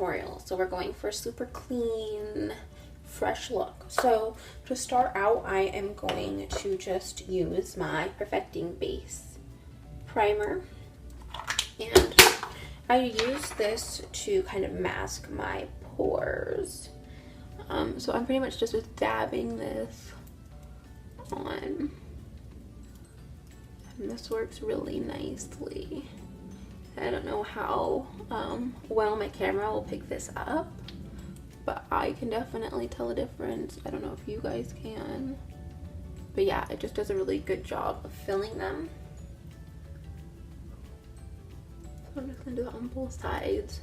tutorial. So we're going for a super clean, fresh look. So to start out, I am going to just use my Perfecting Base Primer. And I use this to kind of mask my pores. So I'm pretty much just dabbing this on. And this works really nicely. I don't know how well my camera will pick this up, but I can definitely tell a difference. I don't know if you guys can. But yeah, it just does a really good job of filling them. So I'm just gonna do that on both sides.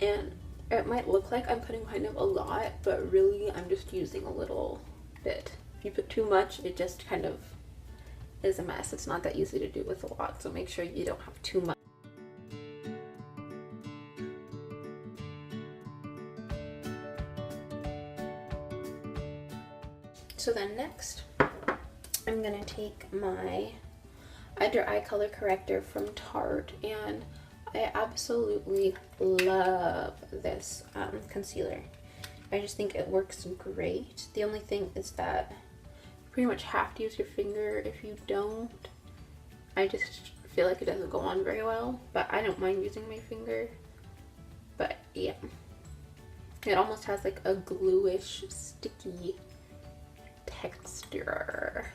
And it might look like I'm putting kind of a lot, but really I'm just using a little bit. If you put too much, it just kind of is a mess. It's not that easy to do with a lot, so make sure you don't have too much. So then next, I'm gonna take my Under Eye Color Corrector from Tarte, and I absolutely love this concealer. I just think it works great. The only thing is that you pretty much have to use your finger. If you don't, I just feel like it doesn't go on very well, but I don't mind using my finger. But yeah, it almost has like a gluish, sticky texture.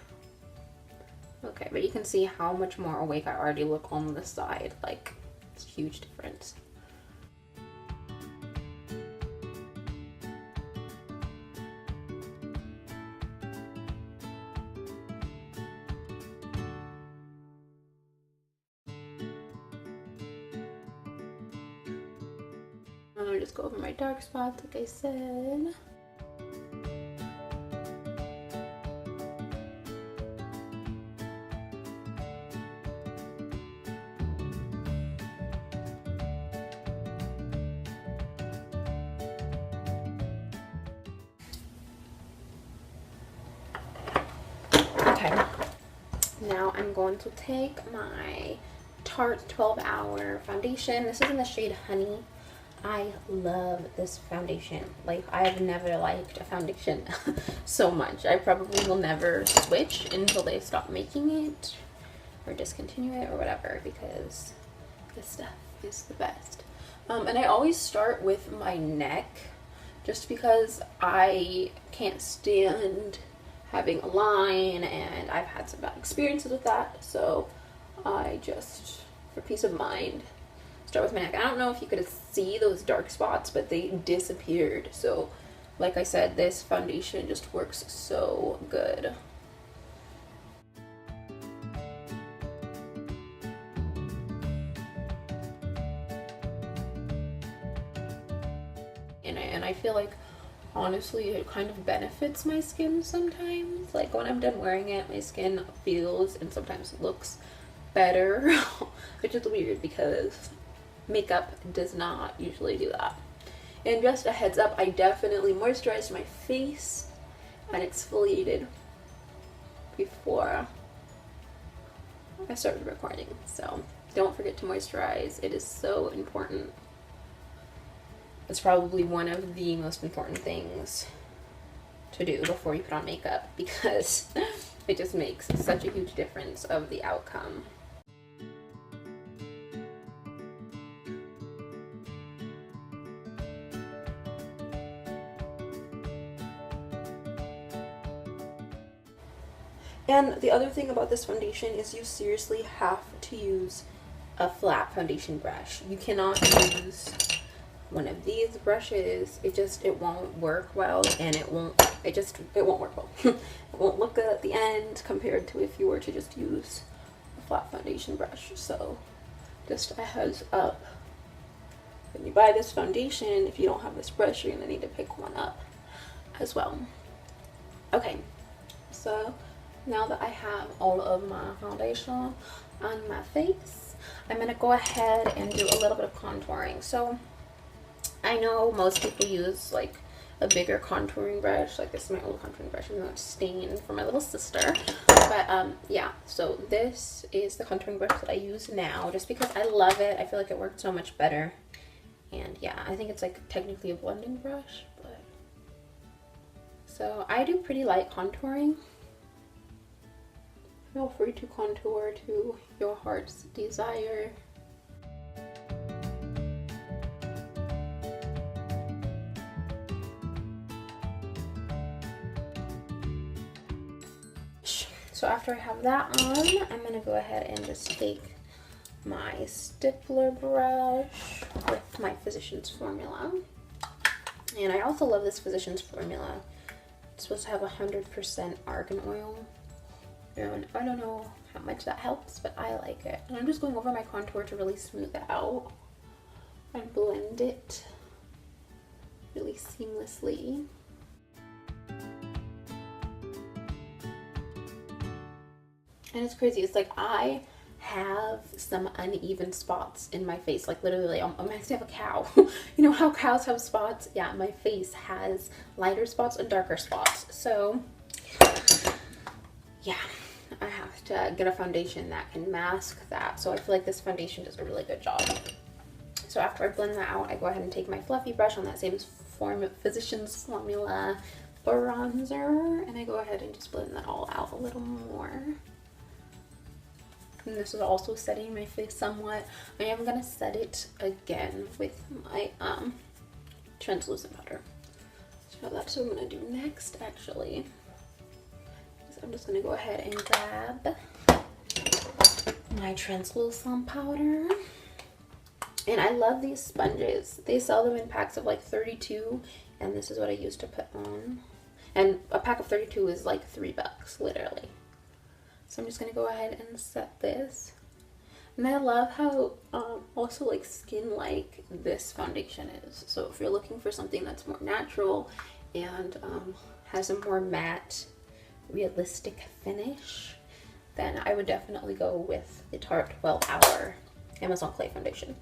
Okay, but you can see how much more awake I already look on the side. Like, it's a huge difference. I'm gonna just go over my dark spots, like I said. Okay, now I'm going to take my Tarte 12 Hour foundation. This is in the shade Honey. I love this foundation. Like, I've never liked a foundation so much. I probably will never switch until they stop making it or discontinue it or whatever, because this stuff is the best. And I always start with my neck just because I can't stand having a line, and I've had some bad experiences with that, so I just, for peace of mind, start with my neck. I don't know if you could see those dark spots, but they disappeared. So like I said, this foundation just works so good. And I feel like honestly it kind of benefits my skin sometimes. Like, when I'm done wearing it, my skin feels and sometimes looks better, which is weird because makeup does not usually do that. And just a heads up, I definitely moisturized my face and exfoliated before I started recording, so don't forget to moisturize. It is so important. It's probably one of the most important things to do before you put on makeup, because it just makes such a huge difference of the outcome. And the other thing about this foundation is you seriously have to use a flat foundation brush. You cannot use one of these brushes. It won't work well, and it won't work well. It won't look good at the end compared to if you were to just use a flat foundation brush. So just a heads up, when you buy this foundation, if you don't have this brush, you're gonna need to pick one up as well. Okay, so now that I have all of my foundation on my face, I'm going to go ahead and do a little bit of contouring. So I know most people use like a bigger contouring brush. Like, this is my old contouring brush. I'm not stained for my little sister. But yeah, so this is the contouring brush that I use now just because I love it. I feel like it worked so much better And yeah, I think it's like technically a blending brush, but so I do pretty light contouring. Feel free to contour to your heart's desire. So after I have that on, I'm gonna go ahead and just take my stippler brush with my Physicians Formula. And I also love this Physicians Formula. It's supposed to have 100% argan oil. And I don't know how much that helps, but I like it. And I'm just going over my contour to really smooth it out and blend it really seamlessly. And it's crazy. It's like I have some uneven spots in my face. Like literally, I actually have a cow. You know how cows have spots? Yeah, my face has lighter spots and darker spots. So yeah, I have to get a foundation that can mask that. So I feel like this foundation does a really good job. So after I blend that out, I go ahead and take my fluffy brush on that same Physicians Formula bronzer, and I go ahead and just blend that all out a little more. And this is also setting my face somewhat. I am gonna set it again with my translucent powder. So that's what I'm gonna do next, actually. So I'm just gonna go ahead and grab my translucent powder. And I love these sponges. They sell them in packs of like 32, and this is what I used to put on. And a pack of 32 is like $3, literally. So I'm just gonna go ahead and set this. And I love how also like skin-like this foundation is. So if you're looking for something that's more natural and has a more matte, realistic finish, then I would definitely go with the Tarte 12 Hour Amazon Clay Foundation.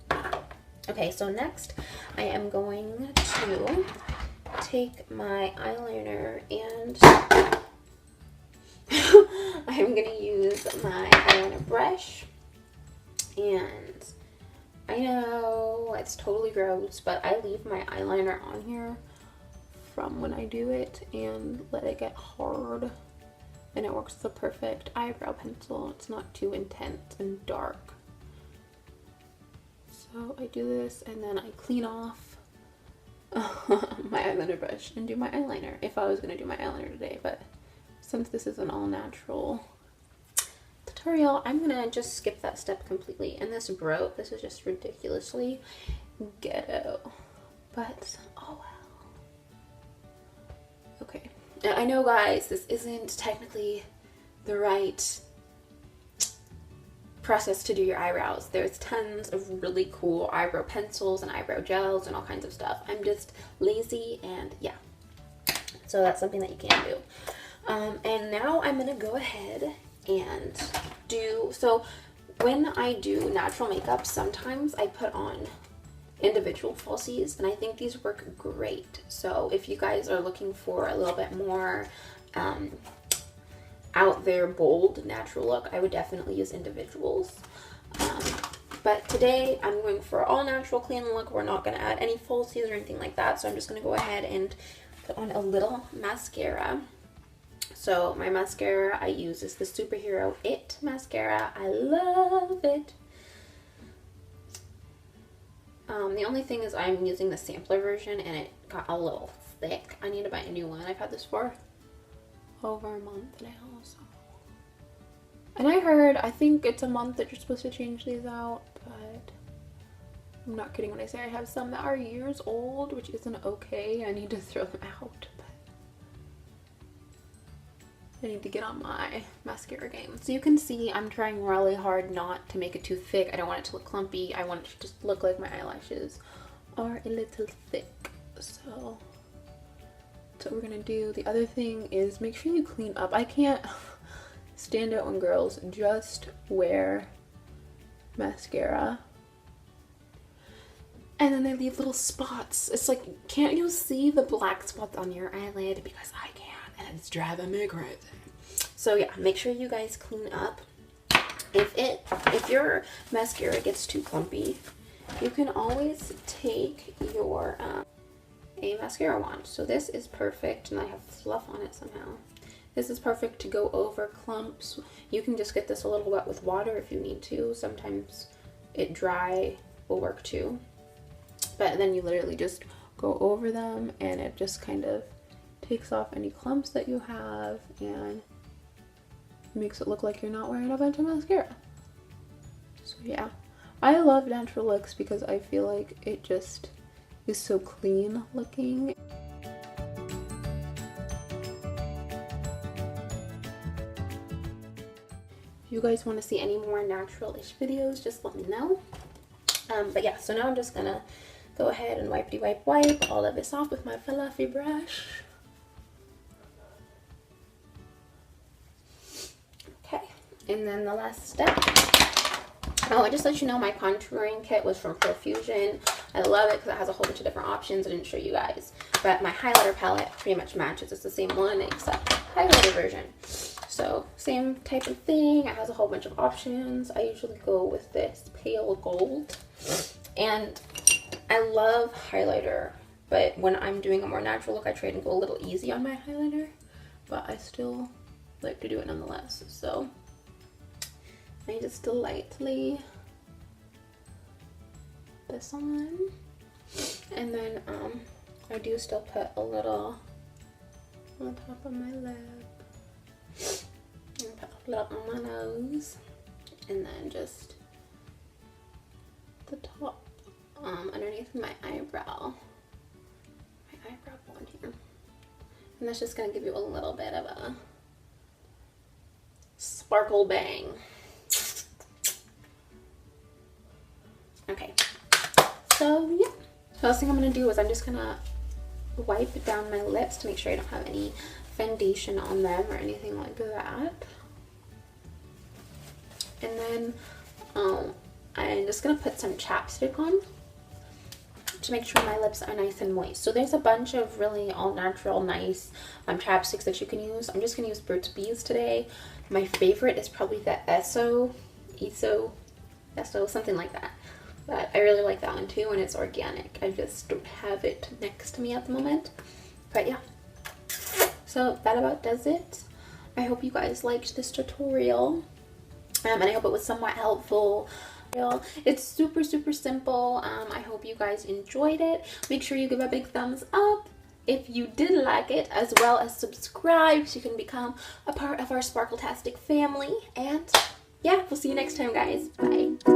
Okay, so next I am going to take my eyeliner and I'm going to use my eyeliner brush. And I know it's totally gross, but I leave my eyeliner on here from when I do it and let it get hard. And it works as a perfect eyebrow pencil. It's not too intense and dark. So I do this and then I clean off my eyeliner brush and do my eyeliner if I was going to do my eyeliner today. But since this is an all natural tutorial, I'm going to just skip that step completely. And this is just ridiculously ghetto. But oh well. Okay. And I know, guys, this isn't technically the right process to do your eyebrows. There's tons of really cool eyebrow pencils and eyebrow gels and all kinds of stuff. I'm just lazy, and yeah. So that's something that you can do. And now I'm gonna go ahead and do, so when I do natural makeup, sometimes I put on individual falsies, and I think these work great. So if you guys are looking for a little bit more out there, bold, natural look, I would definitely use individuals. But today I'm going for all natural, clean look. We're not going to add any falsies or anything like that. So I'm just going to go ahead and put on a little mascara. So my mascara I use is the Superhero It mascara. I love it. The only thing is I'm using the sampler version and it got a little thick. I need to buy a new one. I've had this for over a month now. So. And I think it's a month that you're supposed to change these out, but I'm not kidding when I say I have some that are years old, which isn't okay. I need to throw them out, but I need to get on my mascara game. So you can see I'm trying really hard not to make it too thick. I don't want it to look clumpy. I want it to just look like my eyelashes are a little thick. So that's what we're gonna do. The other thing is make sure you clean up. I can't stand out when girls just wear mascara and then they leave little spots. It's like, can't you see the black spots on your eyelid? Because I can, and it's driving me crazy. So yeah, make sure you guys clean up. If your mascara gets too clumpy, you can always take your a mascara wand. So this is perfect, and I have fluff on it somehow. This is perfect to go over clumps. You can just get this a little wet with water if you need to. Sometimes it dry will work too. But then you literally just go over them, and it just kind of takes off any clumps that you have and makes it look like you're not wearing a bunch of mascara. So yeah, I love natural looks because I feel like it just is so clean looking. If you guys want to see any more natural-ish videos, just let me know. But yeah, so now I'm just gonna go ahead and wipe all of this off with my fluffy brush. Okay, and then the last step. Oh, I just let you know my contouring kit was from Profusion. I love it because it has a whole bunch of different options. I didn't show you guys, but my highlighter palette pretty much matches. It's the same one except highlighter version. So same type of thing. It has a whole bunch of options. I usually go with this pale gold, and I love highlighter, but when I'm doing a more natural look, I try to go a little easy on my highlighter, but I still like to do it nonetheless. So I just lightly this on, and then I do still put a little on top of my lip, and put a little on my nose, and then just the top underneath my eyebrow bone here, and that's just gonna give you a little bit of a sparkle bang. Okay, so yeah, the first thing I'm gonna do is I'm just gonna wipe down my lips to make sure I don't have any foundation on them or anything like that. And then I'm just gonna put some chapstick on to make sure my lips are nice and moist. So there's a bunch of really all natural nice chapsticks that you can use. I'm just gonna use Burt's Bees today. My favorite is probably the Esso, something like that. But I really like that one too, and it's organic. I just don't have it next to me at the moment. But yeah, so that about does it. I hope you guys liked this tutorial, and I hope it was somewhat helpful. It's super simple. I hope you guys enjoyed it. Make sure you give a big thumbs up if you did like it, as well as subscribe so you can become a part of our Sparkletastic family. And yeah, we'll see you next time, guys. Bye.